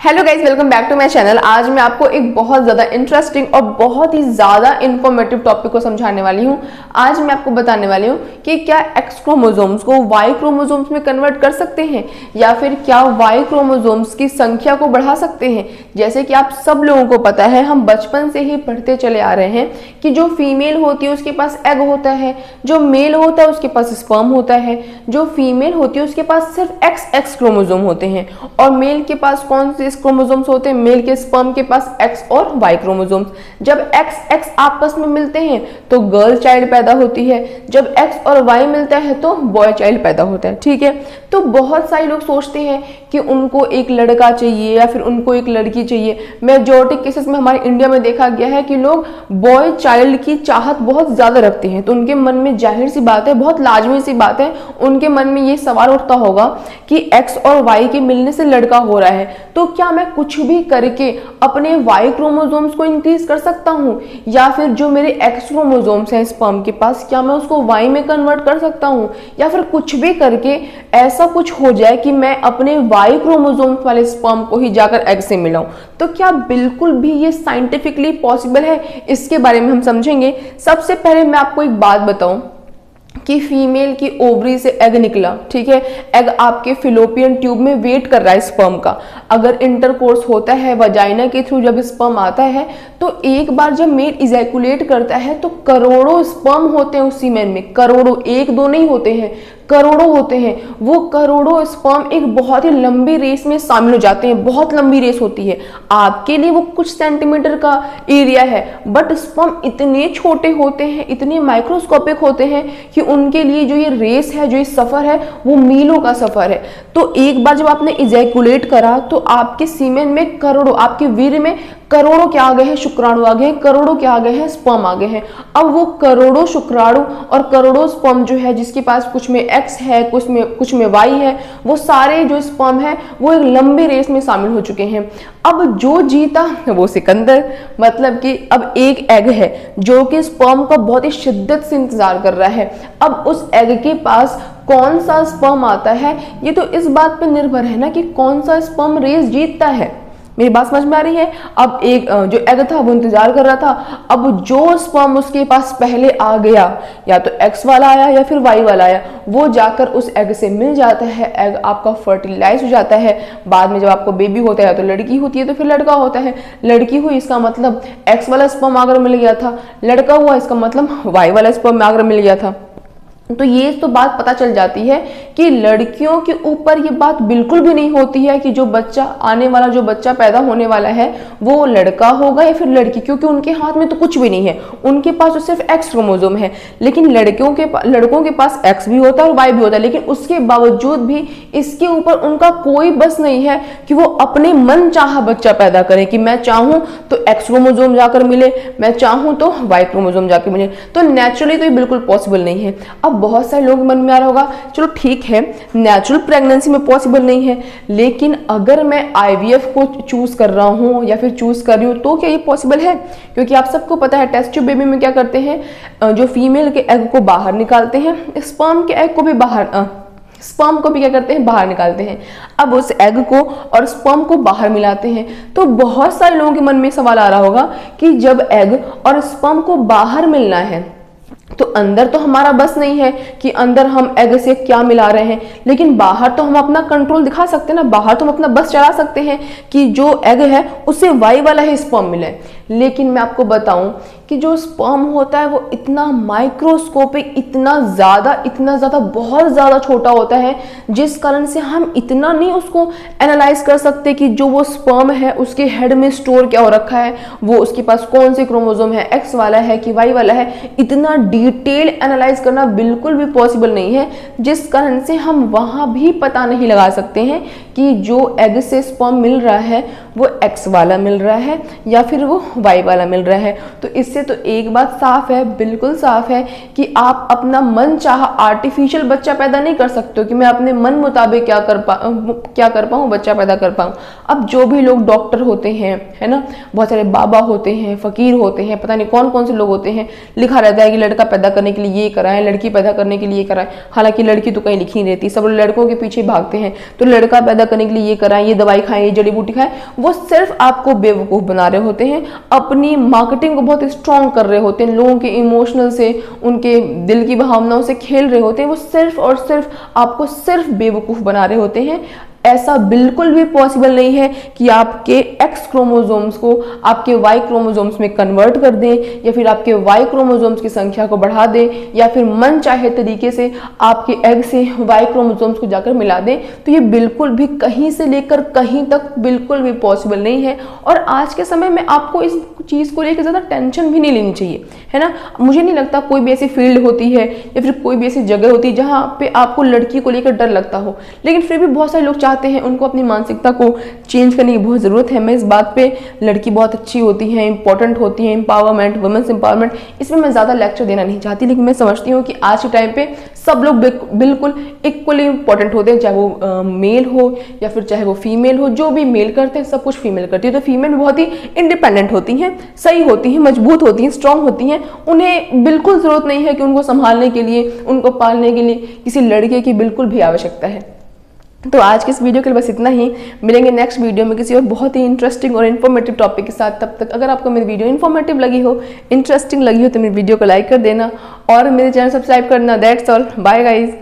Hello guys, welcome back to my channel. आज मैं आपको एक बहुत ज़्यादा इंटरेस्टिंग और बहुत ही ज़्यादा इंफॉर्मेटिव टॉपिक को समझाने वाली हूँ। आज मैं आपको बताने वाली हूँ कि क्या एक्स क्रोमोसोम्स को वाई क्रोमोसोम्स में कन्वर्ट कर सकते हैं या फिर क्या वाई क्रोमोसोम्स की संख्या को बढ़ा सकते हैं। जैसे कि आप सब लोगों को पता है, हम बचपन से ही पढ़ते चले आ रहे हैं कि जो फीमेल होती है उसके पास एग होता है, जो मेल होता है उसके पास स्पर्म होता है, जो फीमेल होती है उसके पास सिर्फ एक्स क्रोमोसोम होते हैं और मेल के पास कौन से क्रोमोसोम्स होते हैं, मेल के स्पर्म के पास एक्स और वाई क्रोमोसोम्स। जब एक्स एक्स आपस में मिलते हैं तो गर्ल चाइल्ड पैदा होती है, जब एक्स और वाई मिलता है तो बॉय चाइल्ड पैदा होता है। ठीक है, तो बहुत सारे लोग सोचते हैं कि उनको एक लड़का चाहिए या फिर उनको एक लड़की चाहिए। मेजॉरिटी केसेस में हमारे इंडिया में देखा गया है कि लोग बॉय चाइल्ड की चाहत बहुत ज्यादा रखते हैं। तो उनके मन में जाहिर सी बात है, बहुत लाजमी सी बात है, उनके मन में ये सवाल उठता होगा कि एक्स और वाई के मिलने से लड़का हो रहा है, तो क्या मैं कुछ भी करके अपने वाई क्रोमोसोम्स को इंक्रीज कर सकता हूं, या फिर जो मेरे एक्स क्रोमोसोम्स हैं स्पर्म के पास, क्या मैं उसको वाई में कन्वर्ट कर सकता हूं, या फिर कुछ भी करके ऐसा कुछ हो जाए कि मैं अपने वाई क्रोमोसोम्स वाले स्पर्म को ही जाकर एग से मिलाऊं। तो क्या बिल्कुल भी ये साइंटिफिकली पॉसिबल है, इसके बारे में हम समझेंगे। सबसे पहले मैं आपको एक बात बताऊं कि फीमेल की ओवरी से एग निकला, ठीक है, एग आपके फिलोपियन ट्यूब में वेट कर रहा है स्पर्म का। अगर इंटरकोर्स होता है वजाइना के थ्रू, जब स्पर्म आता है तो एक बार जब मेल इजैकुलेट करता है तो करोड़ों स्पर्म होते हैं उस सीमेन में, करोड़ों, एक दो नहीं होते हैं, करोड़ों होते हैं। वो करोड़ों स्पर्म एक बहुत ही लंबी रेस में शामिल हो जाते हैं, बहुत लंबी रेस होती है। आपके लिए वो कुछ सेंटीमीटर का एरिया है, बट स्पर्म इतने छोटे होते हैं, इतने माइक्रोस्कोपिक होते हैं कि उनके लिए जो ये रेस है, जो ये सफर है, वो मीलों का सफर है। तो एक बार जब आपने इजैकुलेट करा तो आपके सीमेन में करोड़ों, आपके वीर्य में करोड़ों क्या आ गए हैं, शुक्राणु आ गए हैं, करोड़ों क्या आ गए हैं, स्पर्म आ गए हैं। अब वो करोड़ों शुक्राणु और करोड़ों स्पर्म जो है, जिसके पास कुछ में एक्स है, कुछ में वाई है, वो सारे जो स्पर्म है वो एक लंबी रेस में शामिल हो चुके हैं। अब जो जीता वो सिकंदर, मतलब कि अब एक एग है जो कि स्पर्म का बहुत ही शिद्दत से इंतजार कर रहा है। अब उस एग के पास कौन सा स्पर्म आता है, ये तो इस बात पे निर्भर है ना कि कौन सा स्पर्म रेस जीतता है। मेरी बात समझ में आ रही है। अब एक जो एग था वो इंतजार कर रहा था, अब जो स्पर्म उसके पास पहले आ गया, या तो एक्स वाला आया या फिर वाई वाला आया, वो जाकर उस एग से मिल जाता है, एग आपका फर्टिलाइज हो जाता है। बाद में जब आपको बेबी होता है तो लड़की होती है तो फिर लड़का होता है। लड़की हुई इसका मतलब एक्स वाला स्पर्म आकर मिल गया था, लड़का हुआ इसका मतलब वाई वाला स्पर्म आकर मिल गया था। तो ये तो बात पता चल जाती है कि लड़कियों के ऊपर ये बात बिल्कुल भी नहीं होती है कि जो बच्चा आने वाला, जो बच्चा पैदा होने वाला है वो लड़का होगा या फिर लड़की, क्योंकि उनके हाथ में तो कुछ भी नहीं है, उनके पास तो सिर्फ एक्स क्रोमोसोम है। लेकिन लड़कों के पास एक्स भी होता है और वाई भी होता है, लेकिन उसके बावजूद भी इसके ऊपर उनका कोई बस नहीं है कि वो अपने मन चाहा बच्चा पैदा करें, कि मैं चाहूं तो एक्स क्रोमोसोम जाकर मिले, मैं चाहूं तो वाई क्रोमोसोम जाकर मिले। तो नेचुरली तो ये बिल्कुल पॉसिबल नहीं है। अब बहुत सारे लोग मन में आ रहा होगा, चलो ठीक है, नेचुरल प्रेगनेंसी में पॉसिबल नहीं है, लेकिन अगर मैं आईवीएफ को चूज कर रहा हूं या फिर चूज कर रही हूं तो क्या ये पॉसिबल है? क्योंकि आप सबको पता है टेस्ट ट्यूब बेबी में क्या करते हैं, जो फीमेल के एग को बाहर निकालते हैं, स्पर्म के एग को भी स्पर्म को भी क्या करते हैं, बाहर निकालते हैं। अब उस एग को और स्पर्म को बाहर मिलाते हैं। तो बहुत सारे लोगों के मन में सवाल आ रहा होगा कि जब एग और स्पर्म को बाहर मिलना है तो अंदर तो हमारा बस नहीं है कि अंदर हम एग से क्या मिला रहे हैं, लेकिन बाहर तो हम अपना कंट्रोल दिखा सकते हैं ना, बाहर तो हम अपना बस चला सकते हैं कि जो एग है उससे वाई वाला ही स्पर्म मिले। लेकिन मैं आपको बताऊं कि जो स्पर्म होता है वो इतना माइक्रोस्कोपिक, इतना ज्यादा बहुत ज्यादा छोटा होता है, जिस कारण से हम इतना नहीं उसको एनालाइज कर सकते कि जो वो स्पर्म है उसके हेड में स्टोर क्या हो रखा है, वो उसके पास कौन से क्रोमोसोम है, एक्स वाला है कि वाई वाला है। इतना डिटेल एनालाइज करना बिल्कुल भी पॉसिबल नहीं है, जिस कारण से हम वहां भी पता नहीं लगा सकते हैं कि जो एग से स्पर्म मिल रहा है वो एक्स वाला मिल रहा है या फिर वो वाई वाला मिल रहा है। तो इससे तो एक बात साफ है, बिल्कुल साफ है कि आप अपना मन चाहा आर्टिफिशियल बच्चा पैदा नहीं कर सकते हो कि मैं अपने मन मुताबिक क्या कर पाऊँ, बच्चा पैदा कर पाऊँ। अब जो भी लोग डॉक्टर होते हैं, है ना, बहुत सारे बाबा होते हैं, फकीर होते हैं, पता नहीं कौन कौन से लोग होते हैं, लिखा रहता है कि लड़का पैदा करने के लिए ये कराएं, लड़की पैदा करने के लिए कराएं। हालांकि लड़की तो कहीं लिखी नहीं रहती, सब लड़कों के पीछे भागते हैं। तो लड़का पैदा पैदा करने के लिए ये कराएं, ये दवाई खाएं, ये जड़ी बूटी खाएं, वो सिर्फ आपको बेवकूफ़ बना रहे होते हैं, अपनी मार्केटिंग को बहुत स्ट्रॉन्ग कर रहे होते हैं, लोगों के इमोशनल से, उनके दिल की भावनाओं से खेल रहे होते हैं। वो सिर्फ और सिर्फ आपको सिर्फ बेवकूफ़ बना रहे होते हैं। ऐसा बिल्कुल भी पॉसिबल नहीं है कि आपके एक्स क्रोमोसोम्स को आपके वाई क्रोमोसोम्स में कन्वर्ट कर दें, या फिर आपके वाई क्रोमोसोम्स की संख्या को बढ़ा दें, या फिर मन चाहे तरीके से आपके एग से वाई क्रोमोसोम्स को जाकर मिला दें। तो ये बिल्कुल भी कहीं से लेकर कहीं तक बिल्कुल भी पॉसिबल नहीं है। और आज के समय में आपको इस चीज़ को लेकर ज़्यादा टेंशन भी नहीं लेनी चाहिए, है ना। मुझे नहीं लगता कोई भी ऐसी फील्ड होती है या फिर कोई भी ऐसी जगह होती है जहाँ पे आपको लड़की को लेकर डर लगता हो, लेकिन फिर भी बहुत सारे लोग चाहते हैं, उनको अपनी मानसिकता को चेंज करने की बहुत ज़रूरत है। मैं इस बात पे, लड़की बहुत अच्छी होती है, इंपॉर्टेंट होती है, एम्पावरमेंट, वुमेन्स एम्पावरमेंट, इसमें मैं ज़्यादा लेक्चर देना नहीं चाहती, लेकिन मैं समझती हूँ कि आज के टाइम पे सब लोग बिल्कुल इक्वली इंपॉर्टेंट होते हैं, चाहे वो मेल हो या फिर चाहे वो फीमेल हो। जो भी मेल करते हैं सब कुछ फीमेल करती है, तो फीमेल भी बहुत ही इंडिपेंडेंट होती हैं, सही होती हैं, मजबूत होती हैं, स्ट्रांग होती हैं। उन्हें बिल्कुल ज़रूरत नहीं है कि उनको संभालने के लिए, उनको पालने के लिए किसी लड़के की बिल्कुल भी आवश्यकता है। तो आज के इस वीडियो के लिए बस इतना ही। मिलेंगे नेक्स्ट वीडियो में किसी और बहुत ही इंटरेस्टिंग और इन्फॉर्मेटिव टॉपिक के साथ। तब तक अगर आपको मेरी वीडियो इन्फॉर्मेटिव लगी हो, इंटरेस्टिंग लगी हो, तो मेरी वीडियो को लाइक कर देना और मेरे चैनल सब्सक्राइब करना। That's all, bye guys.